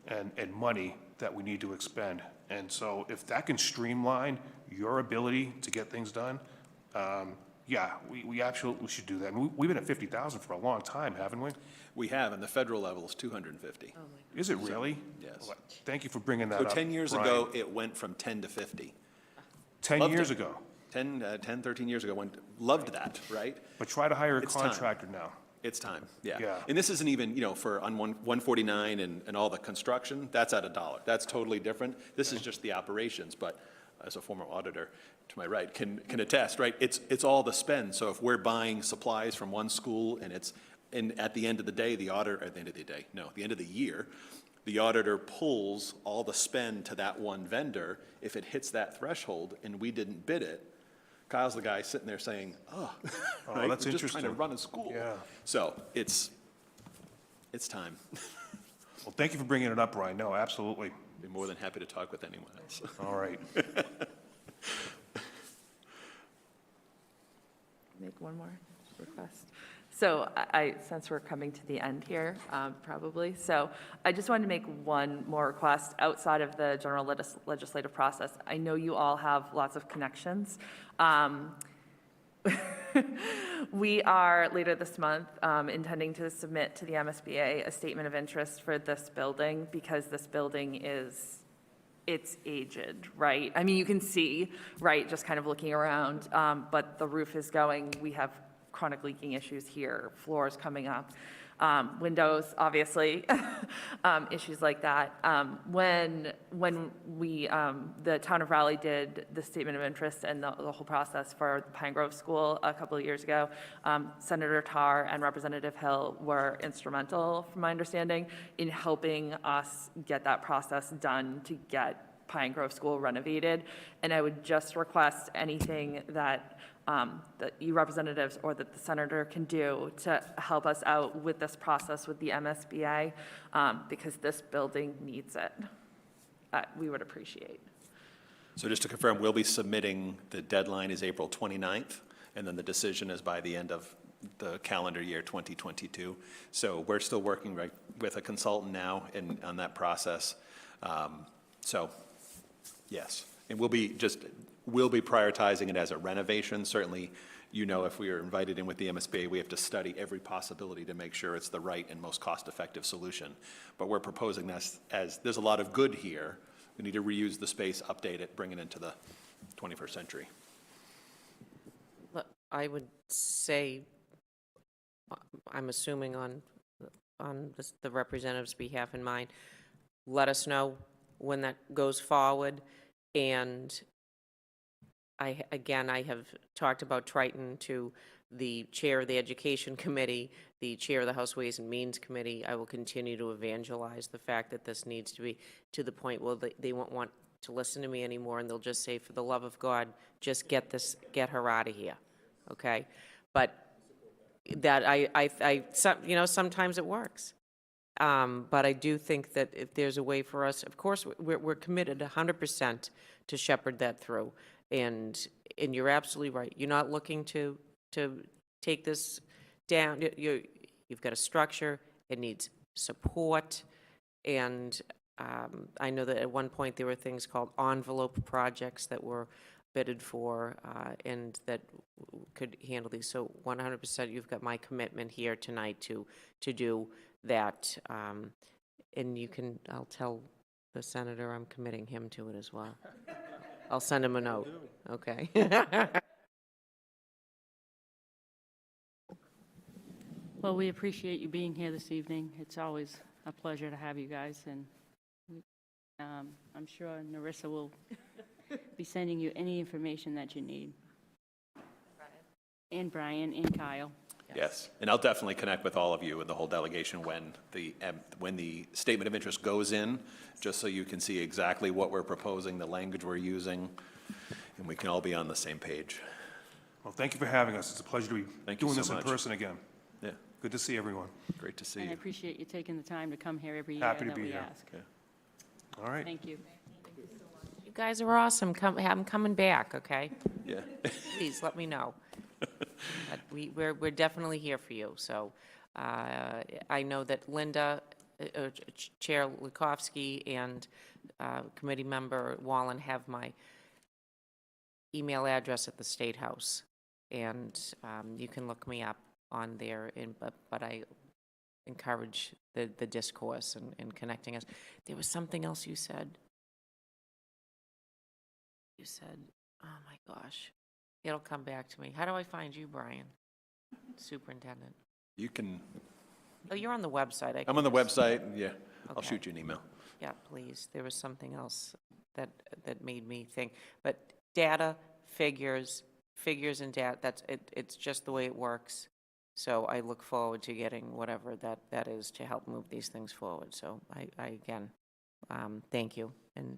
and money that we need to expend. And so if that can streamline your ability to get things done, yeah, we absolutely should do that. I mean, we've been at 50,000 for a long time, haven't we? we have, and the federal level is 250. Is it really? Yes. Well, thank you for bringing that So up, 10 years Brian. ago, it went from 10 to 50. 10 Loved years it. ago. 13 years ago, loved that, right? But try to hire a It's time. contractor now. It's time, yeah. Yeah. And this isn't even, for on 149 and all the construction, that's at $1. That's totally different. This is just the operations, but as a former auditor, to my right, can attest, right? It's all the spend. So if we're buying supplies from one school and at the end of the day, the end of the year, the auditor pulls all the spend to that one vendor. If it hits that threshold and we didn't bid it, Kyle's the guy sitting there saying, oh, right? That's We're just trying to interesting. run a school. Yeah. So it's time. Well, thank you for bringing it up, Brian. No, absolutely. Be more than happy to talk with anyone else. All right. Make one more request. So since we're coming to the end here, probably, so I just wanted to make one more request outside of the general legislative process. I know you all have lots of connections. We are, later this month, intending to submit to the MSBA a statement of interest for this building, because this building it's aged, right? I mean, you can see, right, just kind of looking around, but the roof is going, we have chronic leaking issues here, floors coming up, windows, obviously, issues like that. When we, the town of Raleigh did the statement of interest and the whole process for the Pine Grove School a couple of years ago, Senator Tarr and Representative Hill were instrumental, from my understanding, in helping us get that process done to get Pine Grove School renovated. And I would just request anything that you representatives or that the senator can do to help us out with this process with the MSBA, because this building needs it. we would appreciate. So just to confirm, we'll be submitting, the deadline is April 29th, and then the decision is by the end of the calendar year 2022. So we're still working with a consultant now on that process. So, yes, and we'll be prioritizing it as a renovation. Certainly, you know, if we are invited in with the MSBA, we have to study every possibility to make sure it's the right and most cost-effective solution. But we're proposing this as there's a lot of good here. We need to reuse the space, update it, bring it into the 21st century. Look, I would say, I'm assuming on the representative's behalf and mine, let us know when that goes forward. And I have talked about Triton to the chair of the Education Committee, the chair of the House Ways and Means Committee. I will continue to evangelize the fact that this needs to be to the point where they won't want to listen to me anymore, and they'll just say, for the love of God, just get her out of here, okay? But that sometimes it works. But I do think that if there's a way for us, of course, we're committed 100% to shepherd that through. And you're absolutely right. You're not looking to take this down. You've got a structure. It needs support. And I know that at one point there were things called envelope projects that were bidded for and that could handle these. So 100% you've got my commitment here tonight to do that. And I'll tell the senator I'm committing him to it as well. I'll send him a note, okay? Well, we appreciate you being here this evening. It's always a pleasure to have you guys, and I'm sure Narissa will be sending you any information that you need. And Brian and Kyle. Yes, and I'll definitely connect with all of you and the whole delegation when the statement of interest goes in, just so you can see exactly what we're proposing, the language we're using, and we can all be on the same page. Well, thank you for having us. It's a pleasure to be doing this in much. person again. Yeah, Good to see everyone. great to see And I you. appreciate you taking the time to come here every year Happy to that be we here. ask. Okay. All right. Thank you. You guys are awesome. Have them coming back, okay? Yeah. Please let me know. But we're definitely here for you. So I know that Linda, Chair Lukowski, and committee member Wallen have my email address at the State House, and you can look me up on there. But I encourage the discourse and connecting us. There was something else you said. You said, oh my gosh. It'll come back to me. How do I find you, Brian? Superintendent. You can, Oh, you're on the website. I'm on the website, yeah, I'll Okay. shoot you an email. Yeah, please. There was something else that made me think. But data, figures and data, it's just the way it works. So I look forward to getting whatever that is to help move these things forward. So I again, thank you. And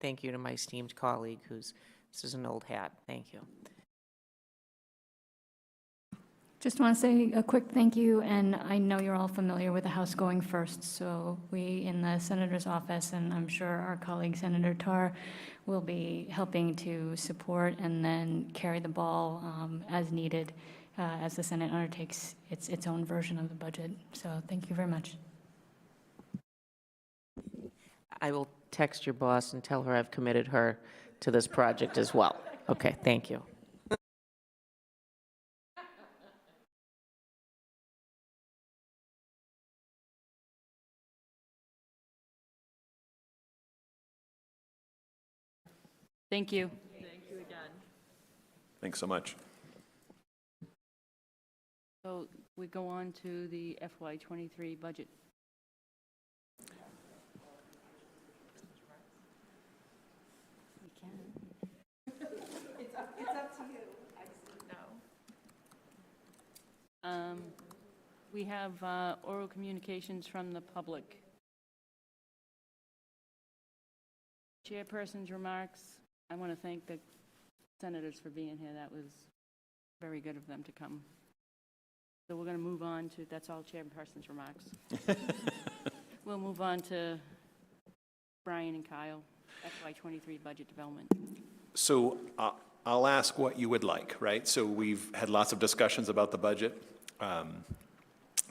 thank you to my esteemed colleague this is an old hat. Thank you. Just want to say a quick thank you, and I know you're all familiar with the House going first, so we in the Senator's office, and I'm sure our colleague Senator Tarr will be helping to support and then carry the ball as needed as the Senate undertakes its own version of the budget. So thank you very much. I will text your boss and tell her I've committed her to this project as well. Okay, thank you. Thank you. Thank you again. Thanks so much. So we go on to the FY23 budget. We can. It's up to you. I just know. We have oral communications from the public. Chairperson's remarks. I want to thank the senators for being here. That was very good of them to come. So we're going to move on to, that's all chairperson's remarks. We'll move on to Brian and Kyle, FY23 budget development. So I'll ask what you would like, right? So we've had lots of discussions about the budget.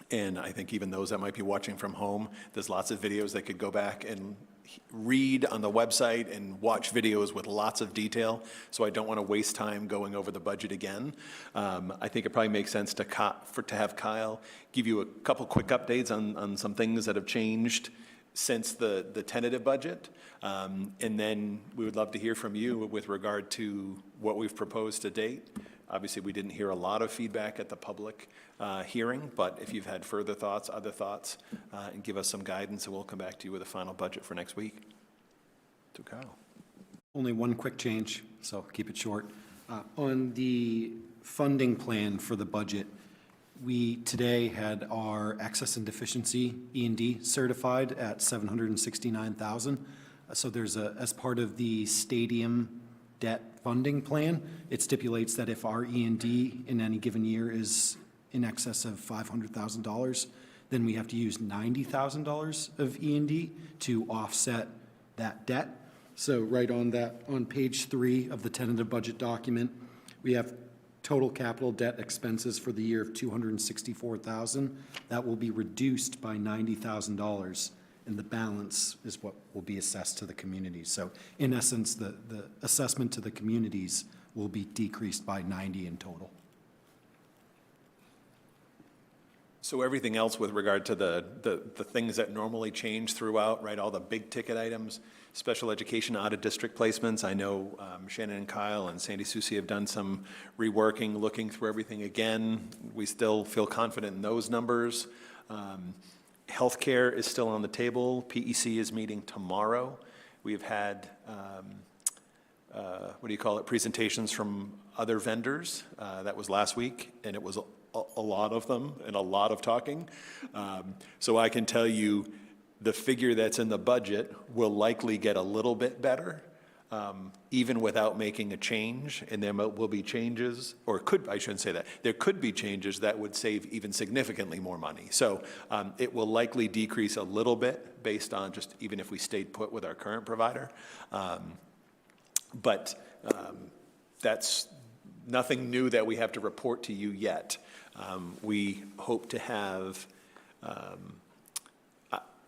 And I think even those that might be watching from home, there's lots of videos they could go back and read on the website and watch videos with lots of detail. So I don't want to waste time going over the budget again. I think it probably makes sense to have Kyle give you a couple quick updates on some things that have changed since the tentative budget. And then we would love to hear from you with regard to what we've proposed to date. Obviously, we didn't hear a lot of feedback at the public hearing, but if you've had further thoughts, other thoughts, and give us some guidance, and we'll come back to you with a final budget for next week. So Kyle. Only one quick change, so keep it short. On the funding plan for the budget, we today had our excess and deficiency E&D certified at $769,000. So there's as part of the stadium debt funding plan, it stipulates that if our E&D in any given year is in excess of $500,000, then we have to use $90,000 of E&D to offset that debt. So right on that, on page 3 of the tentative budget document, we have total capital debt expenses for the year of $264,000. That will be reduced by $90,000, and the balance is what will be assessed to the communities. So in essence, the assessment to the communities will be decreased by 90 in total. So everything else with regard to the things that normally change throughout, right, all the big ticket items, special education out-of-district placements, I know Shannon and Kyle and Sandy Susie have done some reworking, looking through everything again. We still feel confident in those numbers. Healthcare is still on the table. PEC is meeting tomorrow. We've had, presentations from other vendors. That was last week, and it was a lot of them and a lot of talking. So I can tell you the figure that's in the budget will likely get a little bit better, even without making a change. And there will be changes, I shouldn't say that. There could be changes that would save even significantly more money. So it will likely decrease a little bit based on just even if we stayed put with our current provider. But that's nothing new that we have to report to you yet. We hope to have,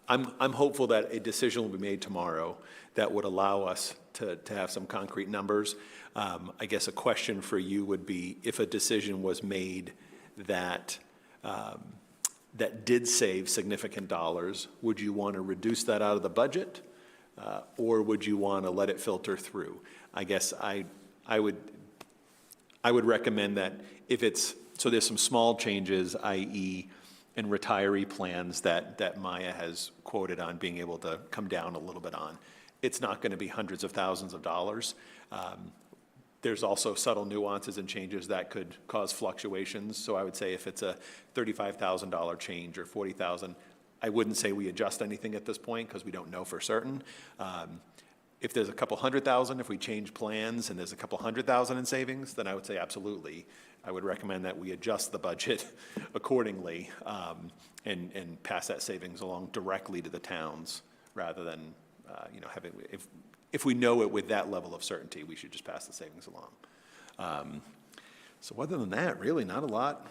I'm hopeful that a decision will be made tomorrow that would allow us to have some concrete numbers. I guess a question for you would be, if a decision was made that did save significant dollars, would you want to reduce that out of the budget? Or would you want to let it filter through? I guess I would recommend that if it's, so there's some small changes, i.e. in retiree plans that Maya has quoted on being able to come down a little bit on. It's not going to be hundreds of thousands of dollars. There's also subtle nuances and changes that could cause fluctuations. So I would say if it's a $35,000 change or $40,000, I wouldn't say we adjust anything at this point because we don't know for certain. If there's a couple $100,000, if we change plans and there's a couple $100,000 in savings, then I would say absolutely. I would recommend that we adjust the budget accordingly and pass that savings along directly to the towns rather than having, if we know it with that level of certainty, we should just pass the savings along. So other than that, really not a lot.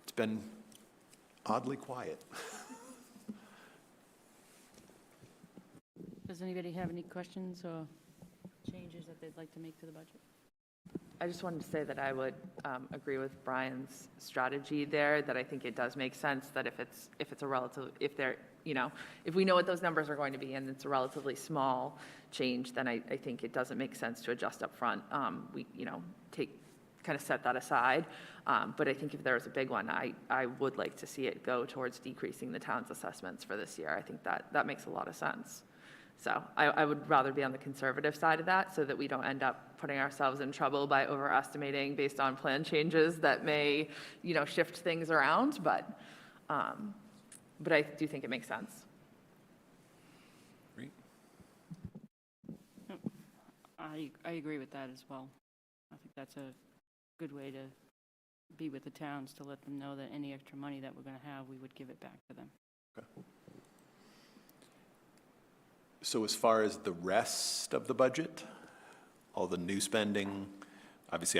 It's been oddly quiet. Does anybody have any questions or changes that they'd like to make to the budget? I just wanted to say that I would agree with Brian's strategy there, that I think it does make sense that if it's a relative, if we know what those numbers are going to be and it's a relatively small change, then I think it doesn't make sense to adjust up front. We, kind of set that aside. But I think if there was a big one, I would like to see it go towards decreasing the town's assessments for this year. I think that makes a lot of sense. So I would rather be on the conservative side of that so that we don't end up putting ourselves in trouble by overestimating based on plan changes that may, shift things around. But I do think it makes sense. Great. I agree with that as well. I think that's a good way to be with the towns, to let them know that any extra money that we're going to have, we would give it back to them. Okay. So as far as the rest of the budget, all the new spending, obviously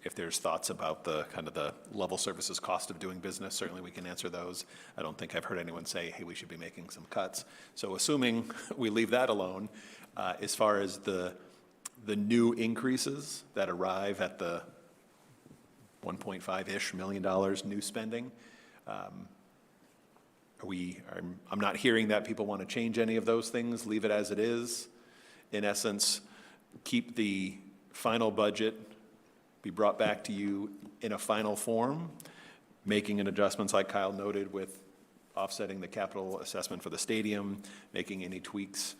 if there's thoughts about the kind of the level services cost of doing business, certainly we can answer those. I don't think I've heard anyone say, hey, we should be making some cuts. So assuming we leave that alone, as far as the new increases that arrive at the $1.5-ish million new spending, I'm not hearing that people want to change any of those things, leave it as it is. In essence, keep the final budget, be brought back to you in a final form, making an adjustments like Kyle noted with offsetting the capital assessment for the stadium, making any tweaks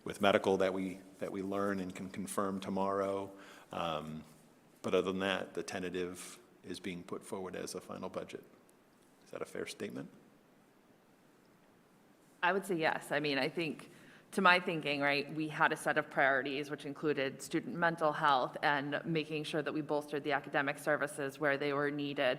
with medical that we learn and can confirm tomorrow. But other than that, the tentative is being put forward as a final budget. Is that a fair statement? I would say yes. I mean, I think, to my thinking, right, we had a set of priorities which included student mental health and making sure that we bolstered the academic services where they were needed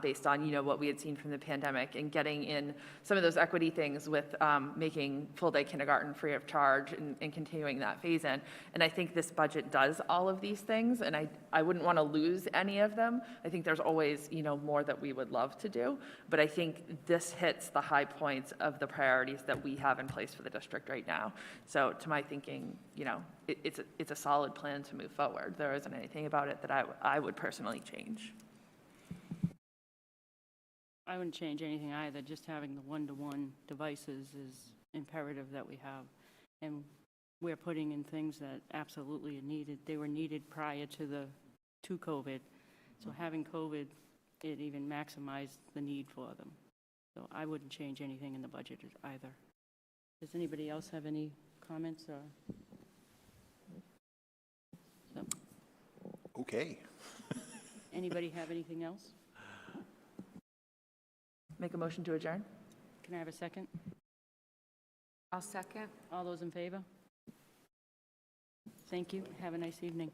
based on, what we had seen from the pandemic, and getting in some of those equity things with making full-day kindergarten free of charge and continuing that phase-in. And I think this budget does all of these things, and I wouldn't want to lose any of them. I think there's always, more that we would love to do, but I think this hits the high points of the priorities that we have in place for the district right now. So to my thinking, it's a solid plan to move forward. There isn't anything about it that I would personally change. I wouldn't change anything either. Just having the one-to-one devices is imperative that we have. And we're putting in things that absolutely are needed. They were needed prior to COVID. So having COVID, it even maximized the need for them. So I wouldn't change anything in the budget either. Does anybody else have any comments or? So, Okay. anybody have anything else? Make a motion to adjourn? Can I have a second? I'll second. All those in favor? Thank you. Have a nice evening.